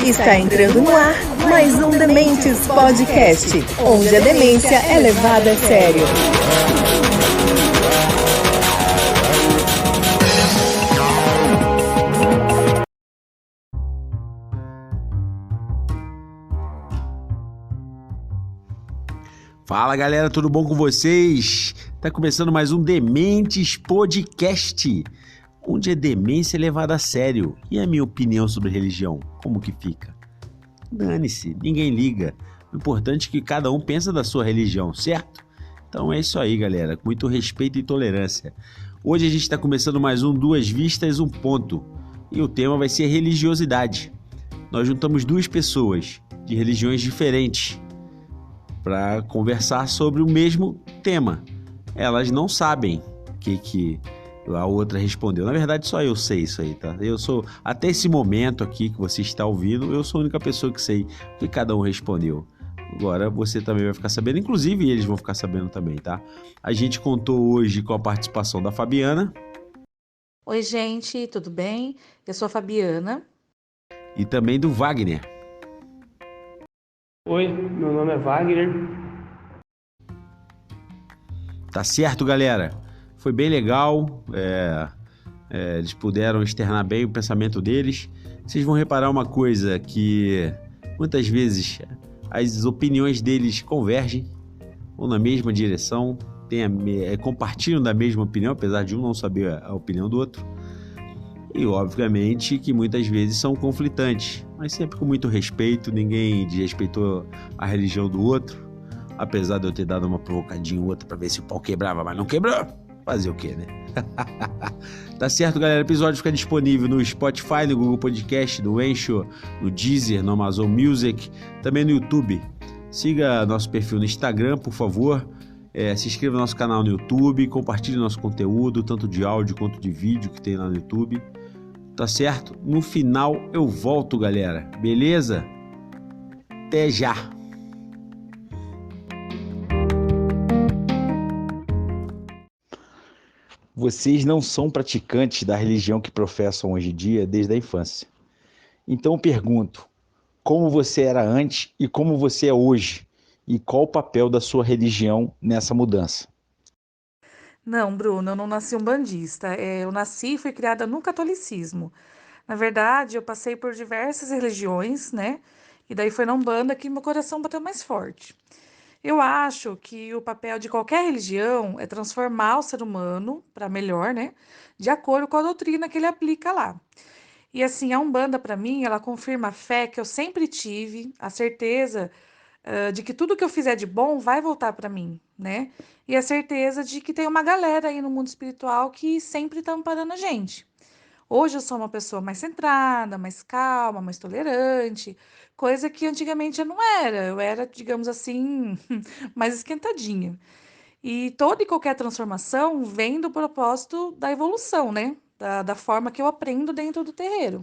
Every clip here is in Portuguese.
Está entrando no ar mais um Dementes Podcast, onde a demência é levada a sério. Fala galera, tudo bom com vocês? Tá começando mais um Dementes Podcast, onde a demência é levada a sério. E a minha opinião sobre religião, como que fica? Dane-se, ninguém liga. O importante é que cada um pensa da sua religião, certo? Então é isso aí galera, com muito respeito e tolerância. Hoje a gente está começando mais um Duas Vistas, um Ponto. E o tema vai ser religiosidade. Nós juntamos duas pessoas de religiões diferentes para conversar sobre o mesmo tema. Elas não sabem o que a outra respondeu. Na verdade, só eu sei isso aí, tá? Eu sou, até esse momento aqui que você está ouvindo, eu sou a única pessoa que sei o que cada um respondeu. Agora você também vai ficar sabendo, inclusive eles vão ficar sabendo também, tá? A gente contou hoje com a participação da Fabiana. Oi, gente, tudo bem? Eu sou a Fabiana. E também do Wagner. Oi, meu nome é Wagner. Tá certo, galera? Foi bem legal. Eles puderam externar bem o pensamento deles. Vocês vão reparar uma coisa, que muitas vezes as opiniões deles convergem ou na mesma direção, compartilham da mesma opinião, apesar de um não saber a opinião do outro. E obviamente que muitas vezes são conflitantes, mas sempre com muito respeito. Ninguém desrespeitou a religião do outro, apesar de eu ter dado uma provocadinha ou outra para ver se o pau quebrava, mas não quebrou. Fazer o quê, né? Tá certo, galera? O episódio fica disponível no Spotify, no Google Podcast, no Anchor, no Deezer, no Amazon Music, também no YouTube. Siga nosso perfil no Instagram, por favor. Se inscreva no nosso canal no YouTube, compartilhe nosso conteúdo, tanto de áudio quanto de vídeo que tem lá no YouTube. Tá certo? No final eu volto, galera. Beleza? Até já! Vocês não são praticantes da religião que professam hoje em dia desde a infância. Então eu pergunto, como você era antes e como você é hoje? E qual o papel da sua religião nessa mudança? Não, Bruno, eu não nasci umbandista. Eu nasci e fui criada no catolicismo. Na verdade, eu passei por diversas religiões, né? E daí foi na Umbanda que meu coração bateu mais forte. Eu acho que o papel de qualquer religião é transformar o ser humano para melhor, né? De acordo com a doutrina que ele aplica lá. E assim, a Umbanda, para mim, ela confirma a fé que eu sempre tive, a certeza de que tudo que eu fizer de bom vai voltar para mim, né? E a certeza de que tem uma galera aí no mundo espiritual que sempre tá amparando a gente. Hoje eu sou uma pessoa mais centrada, mais calma, mais tolerante, coisa que antigamente eu não era. Eu era, digamos assim, mais esquentadinha. E toda e qualquer transformação vem do propósito da evolução, né? Da forma que eu aprendo dentro do terreiro.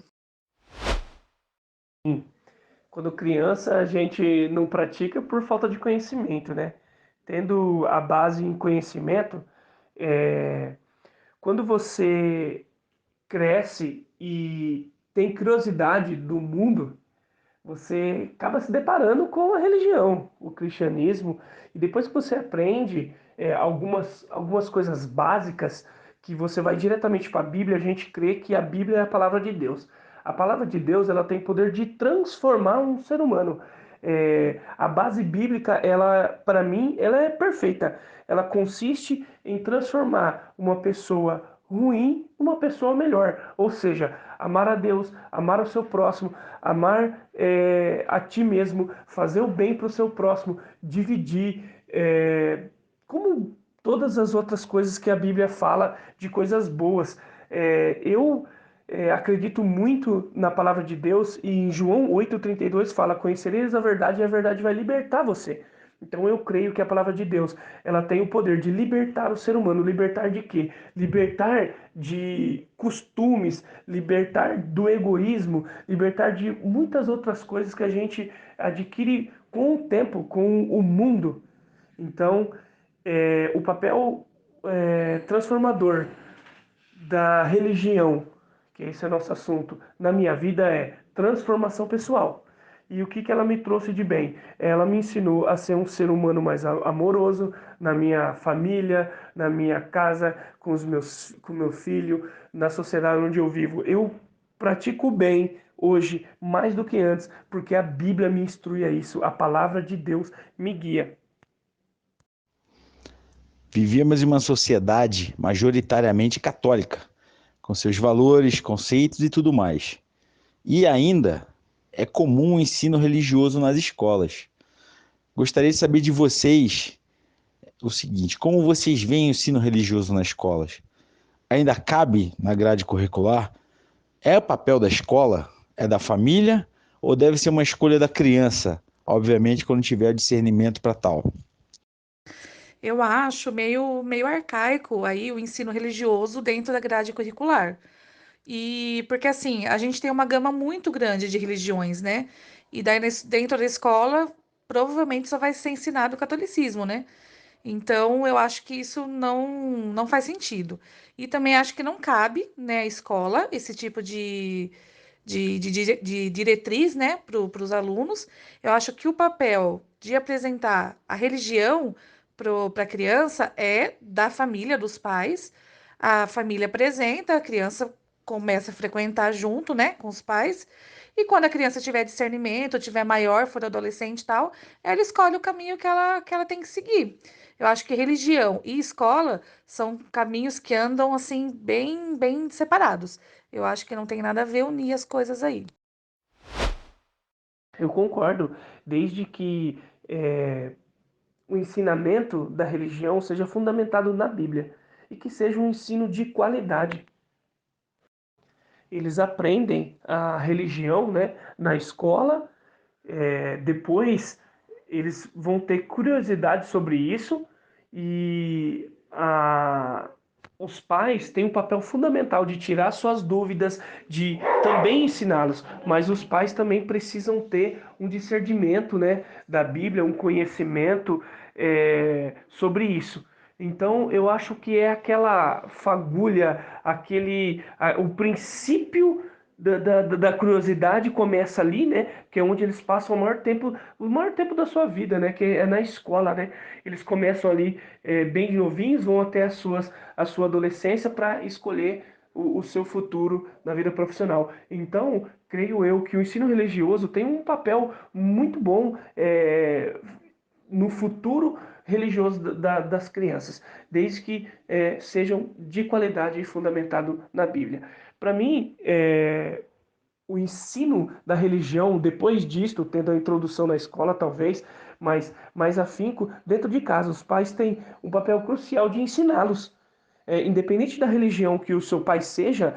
Quando criança, a gente não pratica por falta de conhecimento, né? Tendo a base em conhecimento, quando você cresce e tem curiosidade do mundo, você acaba se deparando com a religião, o cristianismo, e depois que você aprende algumas coisas básicas, que você vai diretamente para a Bíblia, a gente crê que a Bíblia é a palavra de Deus. A palavra de Deus, ela tem poder de transformar um ser humano. A base bíblica, ela, para mim, ela é perfeita. Ela consiste em transformar uma pessoa ruim uma pessoa melhor. Ou seja, amar a Deus, amar o seu próximo, amar a ti mesmo, fazer o bem para o seu próximo, dividir, como todas as outras coisas que a Bíblia fala de coisas boas. Eu acredito muito na palavra de Deus, e em João 8,32 fala: conhecereis a verdade e a verdade vai libertar você. Então eu creio que a palavra de Deus, ela tem o poder de libertar o ser humano. Libertar de quê? Libertar de costumes, libertar do egoísmo, libertar de muitas outras coisas que a gente adquire com o tempo, com o mundo. Então, o papel transformador da religião, que esse é o nosso assunto, na minha vida, é transformação pessoal. E o que ela me trouxe de bem? Ela me ensinou a ser um ser humano mais amoroso na minha família, na minha casa, com meu filho, na sociedade onde eu vivo. Eu pratico bem hoje, mais do que antes, porque a Bíblia me instrui a isso, a palavra de Deus me guia. Vivíamos em uma sociedade majoritariamente católica, com seus valores, conceitos e tudo mais. E ainda é comum o ensino religioso nas escolas. Gostaria de saber de vocês o seguinte: como vocês veem o ensino religioso nas escolas? Ainda cabe na grade curricular? É o papel da escola? É da família? Ou deve ser uma escolha da criança? Obviamente, quando tiver discernimento para tal. Eu acho meio arcaico aí o ensino religioso dentro da grade curricular. E porque assim, a gente tem uma gama muito grande de religiões, né? E daí dentro da escola provavelmente só vai ser ensinado o catolicismo, né? Então eu acho que isso não faz sentido. E também acho que não cabe, né, à escola esse tipo de diretriz, né, para os alunos. Eu acho que o papel de apresentar a religião para a criança é da família, dos pais. A família apresenta, a criança começa a frequentar junto, né, com os pais. E quando a criança tiver discernimento, tiver maior, for adolescente e tal, ela escolhe o caminho que ela tem que seguir. Eu acho que religião e escola são caminhos que andam assim bem separados. Eu acho que não tem nada a ver unir as coisas aí. Eu concordo, desde que o ensinamento da religião seja fundamentado na Bíblia e que seja um ensino de qualidade. Eles aprendem a religião, né, na escola, depois eles vão ter curiosidade sobre isso e os pais têm um papel fundamental de tirar suas dúvidas, de também ensiná-los, mas os pais também precisam ter um discernimento, né, da Bíblia, um conhecimento sobre isso. Então, eu acho que é aquela fagulha, o princípio da curiosidade começa ali, né? Que é onde eles passam o maior tempo da sua vida, né? Que é na escola, né? Eles começam ali bem novinhos, vão até a sua adolescência para escolher o seu futuro na vida profissional. Então, creio eu que o ensino religioso tem um papel muito bom no futuro religioso das crianças, desde que sejam de qualidade e fundamentado na Bíblia. Para mim, o ensino da religião, depois disto, tendo a introdução na escola, talvez, mas mais afinco, dentro de casa. Os pais têm um papel crucial de ensiná-los. Independente da religião que o seu pai seja,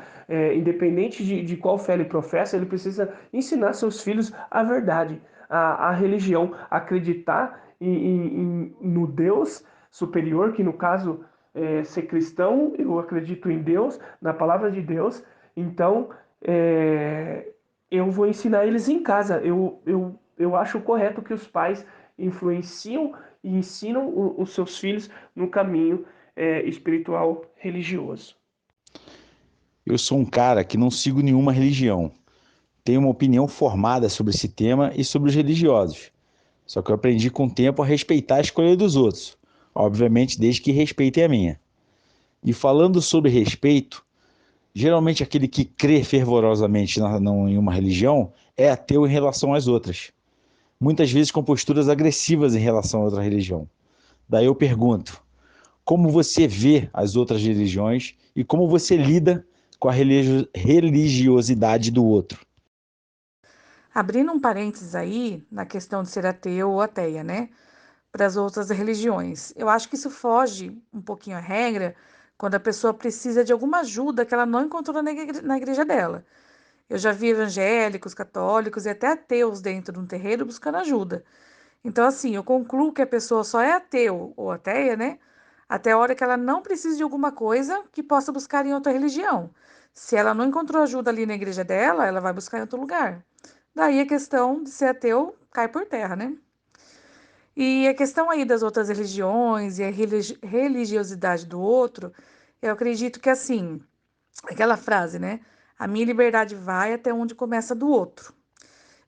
independente de qual fé ele professa, ele precisa ensinar seus filhos a verdade, a religião, acreditar no Deus superior, que no caso ser cristão, eu acredito em Deus, na palavra de Deus. Então, eu vou ensinar eles em casa. Eu acho correto que os pais influenciam e ensinam os seus filhos no caminho espiritual religioso. Eu sou um cara que não sigo nenhuma religião. Tenho uma opinião formada sobre esse tema e sobre os religiosos. Só que eu aprendi com o tempo a respeitar a escolha dos outros. Obviamente, desde que respeitem a minha. E falando sobre respeito, geralmente aquele que crê fervorosamente em uma religião é ateu em relação às outras. Muitas vezes com posturas agressivas em relação a outra religião. Daí eu pergunto: como você vê as outras religiões e como você lida com a religiosidade do outro? Abrindo um parênteses aí na questão de ser ateu ou ateia, né? Para as outras religiões. Eu acho que isso foge um pouquinho à regra quando a pessoa precisa de alguma ajuda que ela não encontrou na igreja dela. Eu já vi evangélicos, católicos e até ateus dentro de um terreiro buscando ajuda. Então, assim, eu concluo que a pessoa só é ateu ou ateia, né? Até a hora que ela não precisa de alguma coisa que possa buscar em outra religião. Se ela não encontrou ajuda ali na igreja dela, ela vai buscar em outro lugar. Daí a questão de ser ateu cai por terra, né? E a questão aí das outras religiões e a religiosidade do outro, eu acredito que assim, aquela frase, né? A minha liberdade vai até onde começa a do outro.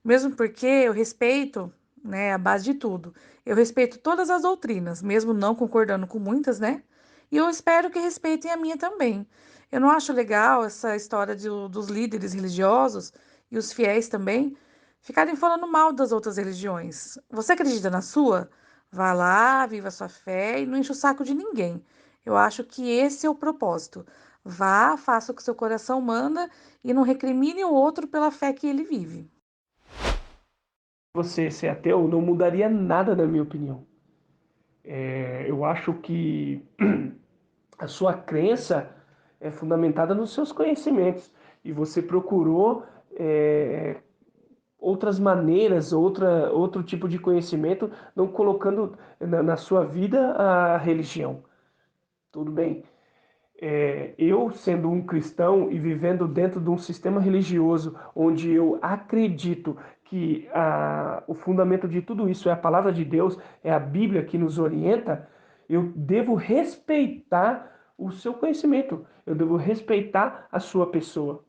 Mesmo porque eu respeito, né, a base de tudo. Eu respeito todas as doutrinas, mesmo não concordando com muitas, né? E eu espero que respeitem a minha também. Eu não acho legal essa história dos líderes religiosos e os fiéis também ficarem falando mal das outras religiões. Você acredita na sua? Vá lá, viva a sua fé e não enche o saco de ninguém. Eu acho que esse é o propósito. Vá, faça o que seu coração manda e não recrimine o outro pela fé que ele vive. Você ser ateu não mudaria nada, na minha opinião. Eu acho que a sua crença é fundamentada nos seus conhecimentos e você procurou é, outras maneiras, outro tipo de conhecimento, não colocando na sua vida a religião. Tudo bem. Eu, sendo um cristão e vivendo dentro de um sistema religioso onde eu acredito que o fundamento de tudo isso é a palavra de Deus, é a Bíblia que nos orienta, eu devo respeitar o seu conhecimento, eu devo respeitar a sua pessoa.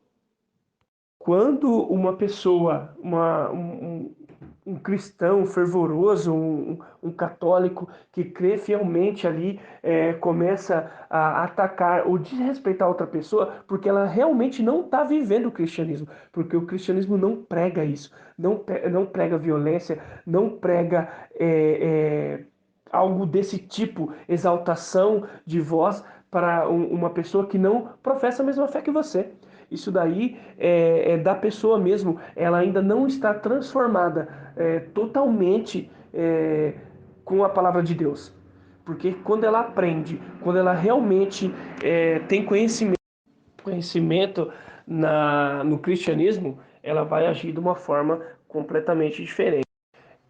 Quando uma pessoa, um cristão fervoroso, um católico que crê fielmente ali, começa a atacar ou desrespeitar outra pessoa, porque ela realmente não está vivendo o cristianismo, porque o cristianismo não prega isso, não prega violência, não prega algo desse tipo, exaltação de voz para uma pessoa que não professa a mesma fé que você. Isso daí é da pessoa mesmo, ela ainda não está transformada totalmente com a palavra de Deus. Porque quando ela aprende, quando ela realmente tem conhecimento no cristianismo, ela vai agir de uma forma completamente diferente.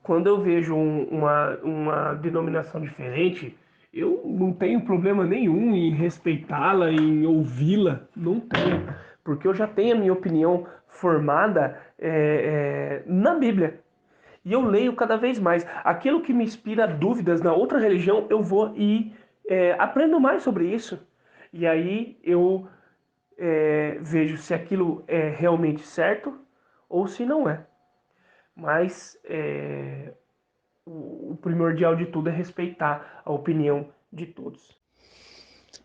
Quando eu vejo uma denominação diferente, eu não tenho problema nenhum em respeitá-la, em ouvi-la, não tenho, porque eu já tenho a minha opinião formada na Bíblia. E eu leio cada vez mais. Aquilo que me inspira dúvidas na outra religião, eu vou e aprendo mais sobre isso. E aí eu vejo se aquilo é realmente certo ou se não é. Mas o primordial de tudo é respeitar a opinião de todos.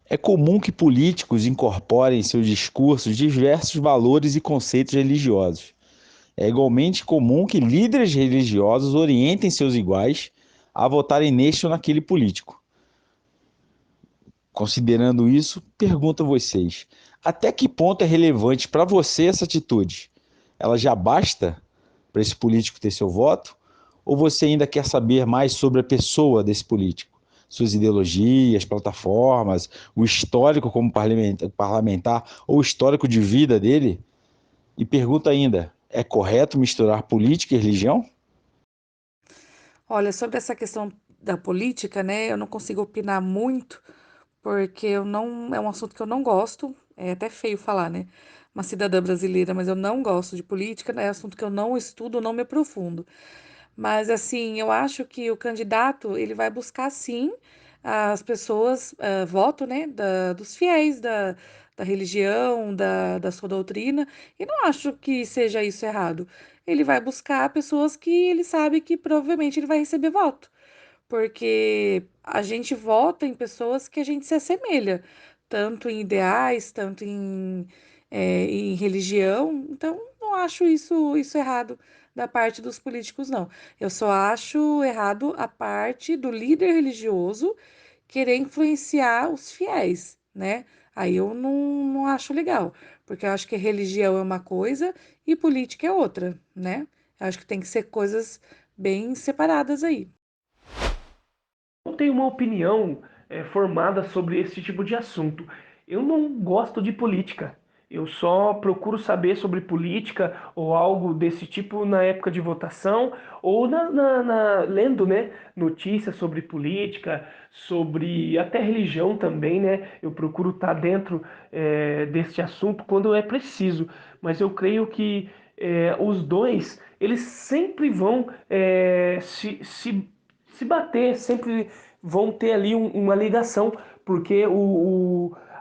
É comum que políticos incorporem em seus discursos diversos valores e conceitos religiosos. É igualmente comum que líderes religiosos orientem seus iguais a votarem neste ou naquele político. Considerando isso, pergunto a vocês: até que ponto é relevante para você essa atitude? Ela já basta para esse político ter seu voto? Ou você ainda quer saber mais sobre a pessoa desse político? Suas ideologias, plataformas, o histórico como parlamentar ou o histórico de vida dele? E pergunta ainda: é correto misturar política e religião? Olha, sobre essa questão da política, né, eu não consigo opinar muito, porque eu não, é um assunto que eu não gosto, é até feio falar, né? Uma cidadã brasileira, mas eu não gosto de política, né? É assunto que eu não estudo, não me aprofundo. Mas assim, eu acho que o candidato, ele vai buscar sim as pessoas, voto, né, dos fiéis da religião, da sua doutrina, e não acho que seja isso errado. Ele vai buscar pessoas que ele sabe que provavelmente ele vai receber voto, porque a gente vota em pessoas que a gente se assemelha, tanto em ideais, tanto em religião. Então, não acho isso errado da parte dos políticos, não. Eu só acho errado a parte do líder religioso querer influenciar os fiéis, né? Aí eu não acho legal, porque eu acho que religião é uma coisa e política é outra, né? Eu acho que tem que ser coisas bem separadas aí. Eu tenho uma opinião formada sobre esse tipo de assunto. Eu não gosto de política. Eu só procuro saber sobre política ou algo desse tipo na época de votação ou lendo, né, notícias sobre política, sobre até religião também, né? Eu procuro estar dentro desse assunto quando é preciso. Mas eu creio que os dois, eles sempre vão se bater, sempre vão ter ali uma ligação, porque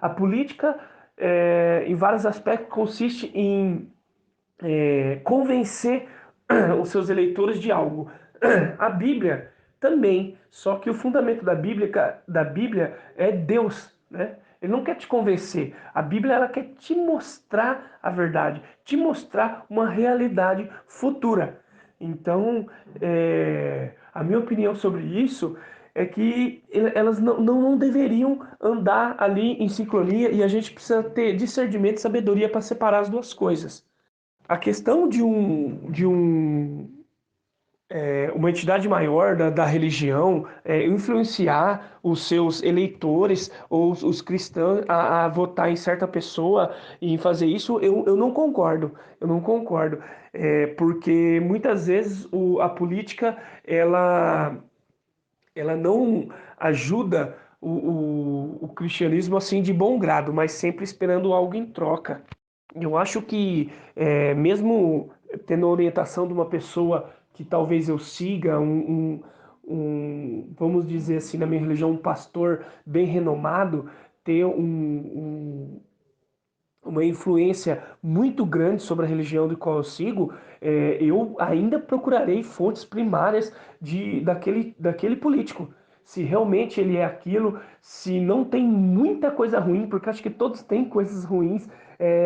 a política em vários aspectos, consiste em convencer os seus eleitores de algo. A Bíblia também, só que o fundamento da Bíblia é Deus, né? Ele não quer te convencer. A Bíblia ela quer te mostrar a verdade, te mostrar uma realidade futura. Então, a minha opinião sobre isso é que elas não deveriam andar ali em sincronia e a gente precisa ter discernimento e sabedoria para separar as duas coisas. A questão de uma entidade maior da religião influenciar os seus eleitores ou os cristãos a votar em certa pessoa e fazer isso, eu não concordo. Eu não concordo. Porque muitas vezes a política ela não ajuda o cristianismo assim de bom grado, mas sempre esperando algo em troca. Eu acho que, mesmo tendo a orientação de uma pessoa que talvez eu siga, vamos dizer assim, na minha religião, um pastor bem renomado, ter uma influência muito grande sobre a religião do qual eu sigo, eu ainda procurarei fontes primárias daquele político. Se realmente ele é aquilo, se não tem muita coisa ruim, porque acho que todos têm coisas ruins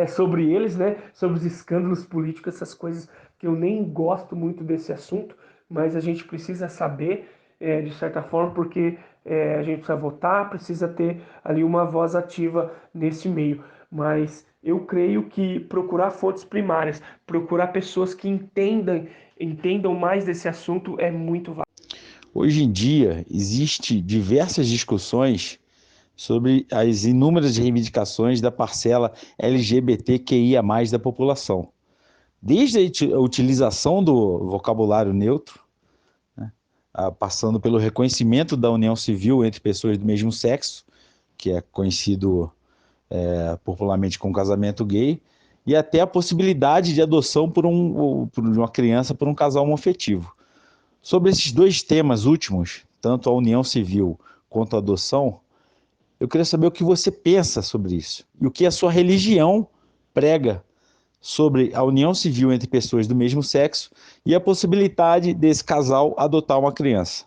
sobre eles, né? Sobre os escândalos políticos, essas coisas que eu nem gosto muito desse assunto, mas a gente precisa saber, de certa forma, porque a gente precisa votar, precisa ter ali uma voz ativa nesse meio. Mas eu creio que procurar fontes primárias, procurar pessoas que entendam mais desse assunto é muito válido. Hoje em dia, existe diversas discussões sobre as inúmeras reivindicações da parcela LGBTQIA+ da população. Desde a utilização do vocabulário neutro, né, passando pelo reconhecimento da união civil entre pessoas do mesmo sexo, que é conhecido popularmente como casamento gay, e até a possibilidade de adoção por uma criança por um casal homoafetivo. Sobre esses dois temas últimos, tanto a união civil quanto a adoção, eu queria saber o que você pensa sobre isso e o que a sua religião prega sobre a união civil entre pessoas do mesmo sexo e a possibilidade desse casal adotar uma criança.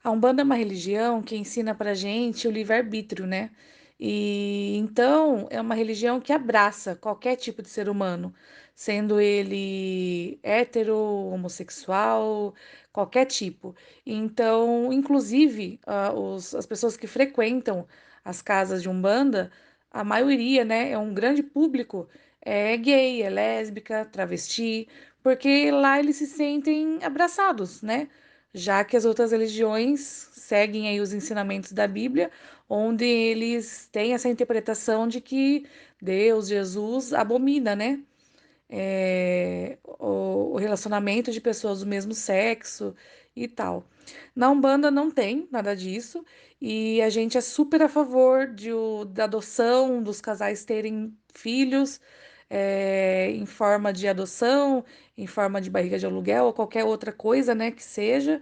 A Umbanda é uma religião que ensina pra gente o livre-arbítrio, né? E então é uma religião que abraça qualquer tipo de ser humano, sendo ele hétero, homossexual, qualquer tipo. Então, inclusive, as pessoas que frequentam as casas de Umbanda, a maioria, né, é um grande público, é gay, é lésbica, travesti, porque lá eles se sentem abraçados, né? Já que as outras religiões seguem aí os ensinamentos da Bíblia, onde eles têm essa interpretação de que Deus, Jesus, abomina, né? O relacionamento de pessoas do mesmo sexo e tal. Na Umbanda não tem nada disso, e a gente é super a favor da adoção, dos casais terem filhos em forma de adoção, em forma de barriga de aluguel ou qualquer outra coisa, né, que seja.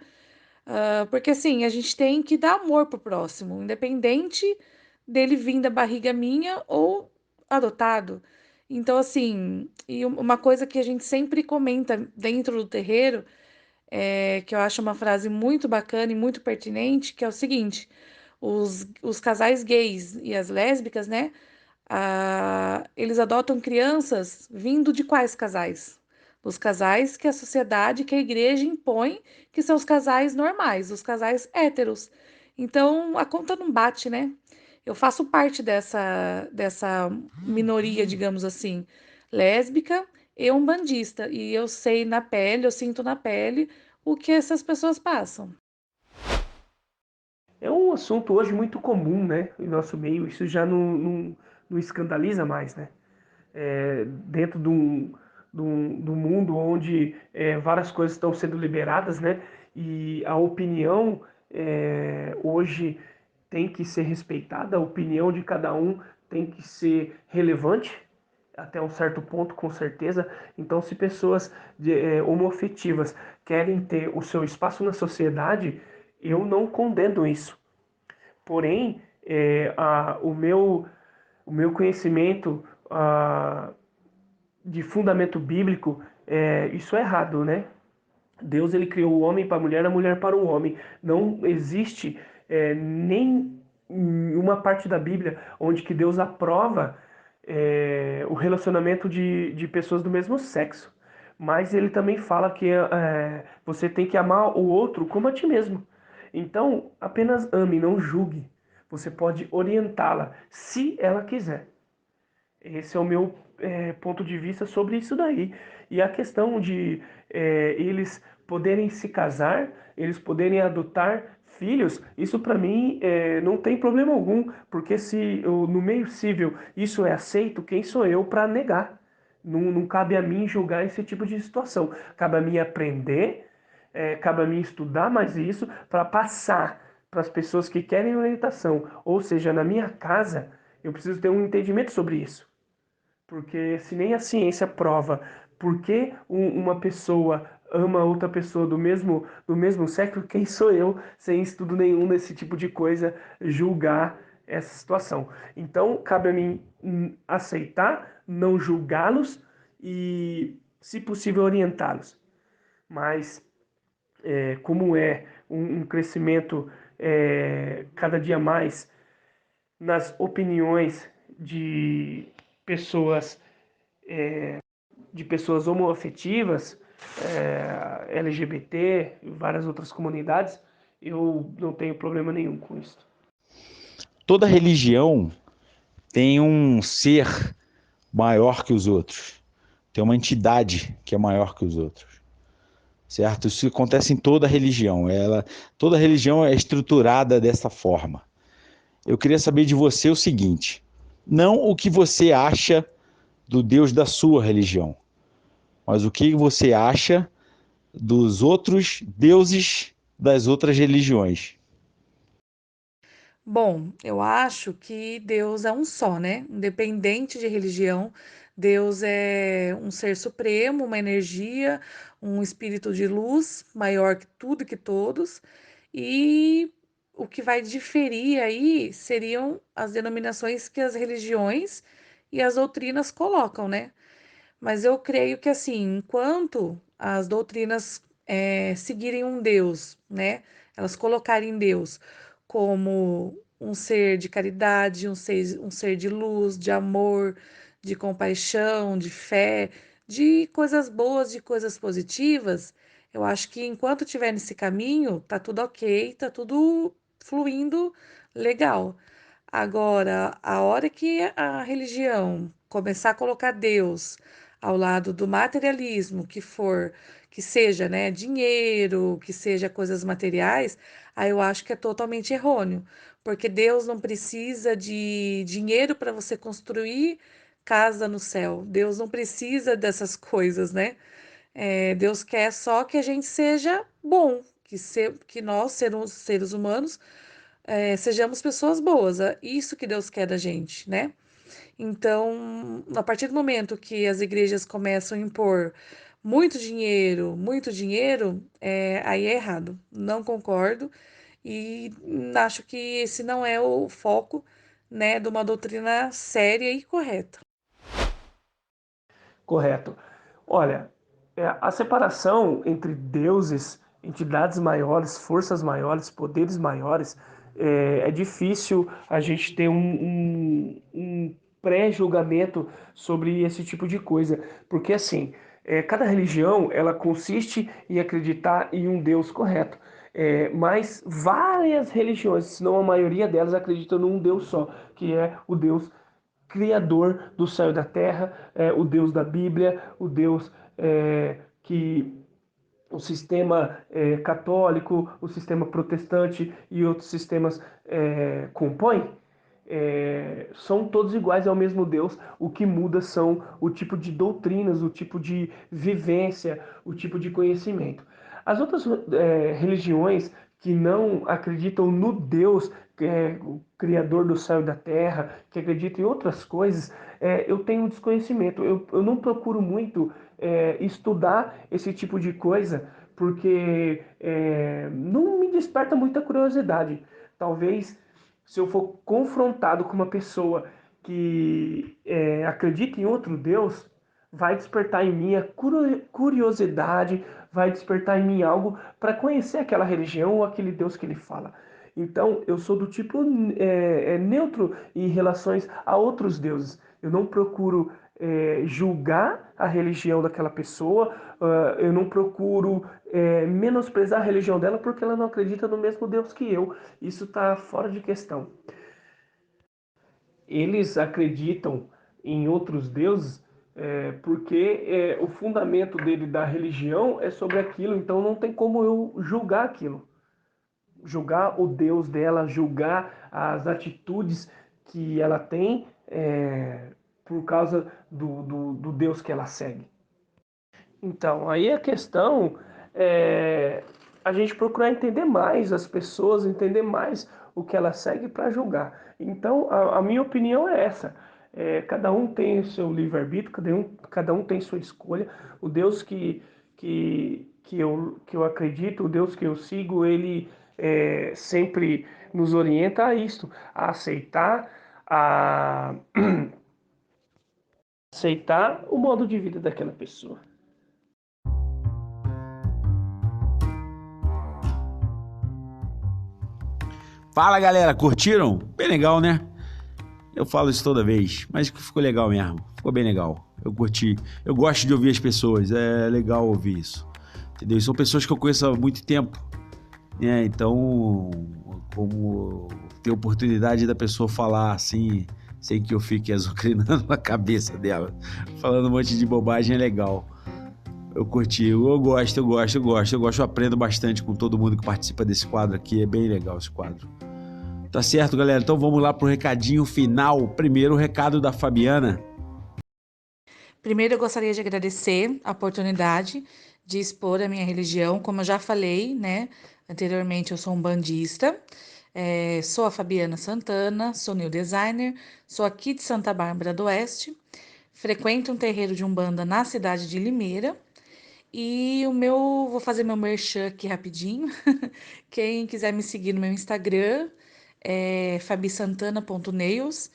Porque assim, a gente tem que dar amor pro próximo, independente dele vir da barriga minha ou adotado. Então, assim, e uma coisa que a gente sempre comenta dentro do terreiro, que eu acho uma frase muito bacana e muito pertinente, que é o seguinte: os casais gays e as lésbicas, né? Eles adotam crianças vindo de quais casais? Dos casais que a sociedade, que a igreja impõe, que são os casais normais, os casais héteros. Então a conta não bate, né? Eu faço parte dessa minoria, digamos assim, lésbica e umbandista. E eu sei na pele, eu sinto na pele o que essas pessoas passam. É um assunto hoje muito comum, né, em nosso meio. Isso já não escandaliza mais, né? Dentro de um mundo onde várias coisas estão sendo liberadas, né? E a opinião hoje tem que ser respeitada, a opinião de cada um tem que ser relevante até um certo ponto, com certeza. Então, se pessoas homoafetivas querem ter o seu espaço na sociedade, eu não condeno isso. Porém, o meu o meu conhecimento de fundamento bíblico, isso é errado, né? Deus ele criou o homem para a mulher para o homem. Não existe nem uma parte da Bíblia onde que Deus aprova o relacionamento de pessoas do mesmo sexo. Mas ele também fala que você tem que amar o outro como a ti mesmo. Então, apenas ame, não julgue. Você pode orientá-la, se ela quiser. Esse é o meu ponto de vista sobre isso daí. E a questão de eles poderem se casar, eles poderem adotar filhos, isso para mim não tem problema algum, porque se no meio civil isso é aceito, quem sou eu para negar? Não cabe a mim julgar esse tipo de situação. Cabe a mim aprender, cabe a mim estudar mais isso para passar para as pessoas que querem orientação. Ou seja, na minha casa, eu preciso ter um entendimento sobre isso. Porque se nem a ciência prova por que uma pessoa ama outra pessoa do mesmo sexo, quem sou eu, sem estudo nenhum nesse tipo de coisa, julgar essa situação? Então, cabe a mim aceitar, não julgá-los e, se possível, orientá-los. Mas, como é um crescimento cada dia mais nas opiniões de pessoas homoafetivas, LGBT e várias outras comunidades, eu não tenho problema nenhum com isso. Toda religião tem um ser maior que os outros, tem uma entidade que é maior que os outros, certo? Isso acontece em toda religião. Toda religião é estruturada dessa forma. Eu queria saber de você o seguinte: não o que você acha do Deus da sua religião, mas o que você acha dos outros deuses das outras religiões. Bom, eu acho que Deus é um só, né? Independente de religião, Deus é um ser supremo, uma energia, um espírito de luz, maior que tudo e que todos. E o que vai diferir aí seriam as denominações que as religiões e as doutrinas colocam, né? Mas eu creio que, assim, enquanto as doutrinas seguirem um Deus, né? Elas colocarem Deus como um ser de caridade, um ser de luz, de amor, de compaixão, de fé, de coisas boas, de coisas positivas, eu acho que enquanto estiver nesse caminho, tá tudo ok, tá tudo fluindo legal. Agora, a hora que a religião começar a colocar Deus ao lado do materialismo, que seja, né, dinheiro, que seja coisas materiais, aí eu acho que é totalmente errôneo, porque Deus não precisa de dinheiro para você construir casa no céu. Deus não precisa dessas coisas, né? Deus quer só que a gente seja bom, que nós, seres humanos, sejamos pessoas boas. É isso que Deus quer da gente, né? Então, a partir do momento que as igrejas começam a impor muito dinheiro, aí é errado. Não concordo e acho que esse não é o foco, né, de uma doutrina séria e correta. Correto. Olha, a separação entre deuses, entidades maiores, forças maiores, poderes maiores, é difícil a gente ter um pré-julgamento sobre esse tipo de coisa, porque assim, cada religião ela consiste em acreditar em um Deus correto. Mas várias religiões, se não a maioria delas, acreditam num Deus só, que é o Deus Criador do céu e da terra, o Deus da Bíblia, o Deus que o sistema católico, o sistema protestante e outros sistemas compõem. São todos iguais ao mesmo Deus, o que muda são o tipo de doutrinas, o tipo de vivência, o tipo de conhecimento. As outras religiões que não acreditam no Deus, que é o Criador do céu e da terra, que acreditam em outras coisas, eu tenho um desconhecimento. Eu não procuro muito estudar esse tipo de coisa, porque não me desperta muita curiosidade. Talvez se eu for confrontado com uma pessoa que acredita em outro Deus vai despertar em mim a curiosidade, vai despertar em mim algo para conhecer aquela religião ou aquele Deus que ele fala. Então, eu sou do tipo neutro em relações a outros deuses. Eu não procuro julgar a religião daquela pessoa, eu não procuro menosprezar a religião dela porque ela não acredita no mesmo Deus que eu. Isso está fora de questão. Eles acreditam em outros deuses porque o fundamento dele da religião é sobre aquilo, então não tem como eu julgar aquilo. Julgar o Deus dela, julgar as atitudes que ela tem por causa do Deus que ela segue. Então, aí a questão é a gente procurar entender mais as pessoas, entender mais o que ela segue para julgar. Então, a minha opinião é essa. Cada um tem o seu livre-arbítrio, cada um tem sua escolha. O Deus que eu acredito, o Deus que eu sigo, ele sempre nos orienta a isto, a aceitar, aceitar o modo de vida daquela pessoa. Fala, galera, curtiram? Bem legal, né? Eu falo isso toda vez, mas ficou legal mesmo, ficou bem legal. Eu curti, eu gosto de ouvir as pessoas, é legal ouvir isso, entendeu? E são pessoas que eu conheço há muito tempo, né? Então, como ter oportunidade da pessoa falar assim, sem que eu fique azucrinando a cabeça dela, falando um monte de bobagem, é legal. Eu curti, eu gosto, eu aprendo bastante com todo mundo que participa desse quadro aqui, é bem legal esse quadro. Tá certo, galera? Então vamos lá pro recadinho final. Primeiro, o recado da Fabiana. Primeiro, eu gostaria de agradecer a oportunidade de expor a minha religião. Como eu já falei, né, anteriormente, eu sou umbandista. Sou a Fabiana Santana, sou new designer, sou aqui de Santa Bárbara do Oeste, frequento um terreiro de umbanda na cidade de Limeira. E vou fazer meu merchan aqui rapidinho. Quem quiser me seguir no meu Instagram é fabisantana.nails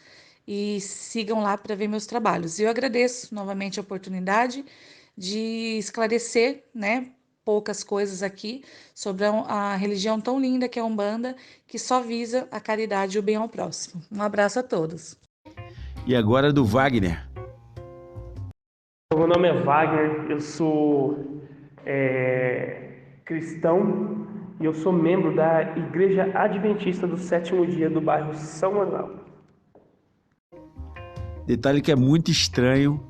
e sigam lá para ver meus trabalhos. E eu agradeço novamente a oportunidade de esclarecer, né, poucas coisas aqui sobre a religião tão linda que é a Umbanda, que só visa a caridade e o bem ao próximo. Um abraço a todos. E agora do Wagner. Meu nome é Wagner, eu sou cristão e eu sou membro da Igreja Adventista do Sétimo Dia do bairro São Manuel. Detalhe que é muito estranho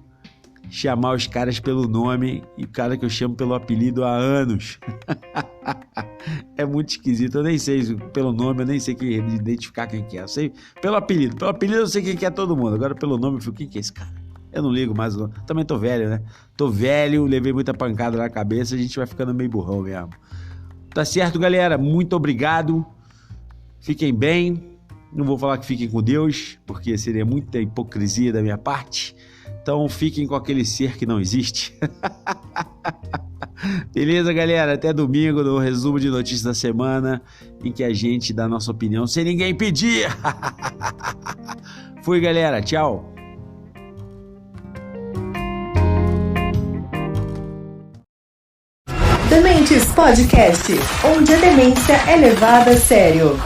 chamar os caras pelo nome e o cara que eu chamo pelo apelido há anos. É muito esquisito, eu nem sei pelo nome, eu nem sei identificar quem que é. Eu sei pelo apelido eu sei quem que é todo mundo, agora pelo nome eu fico, quem que é esse cara? Eu não ligo mais, também tô velho, né? Tô velho, levei muita pancada na cabeça, a gente vai ficando meio burrão mesmo. Tá certo, galera? Muito obrigado. Fiquem bem. Não vou falar que fiquem com Deus, porque seria muita hipocrisia da minha parte. Então fiquem com aquele ser que não existe. Beleza, galera? Até domingo no resumo de notícias da semana, em que a gente dá a nossa opinião sem ninguém pedir. Fui, galera. Tchau. Dementes Podcast, onde a demência é levada a sério.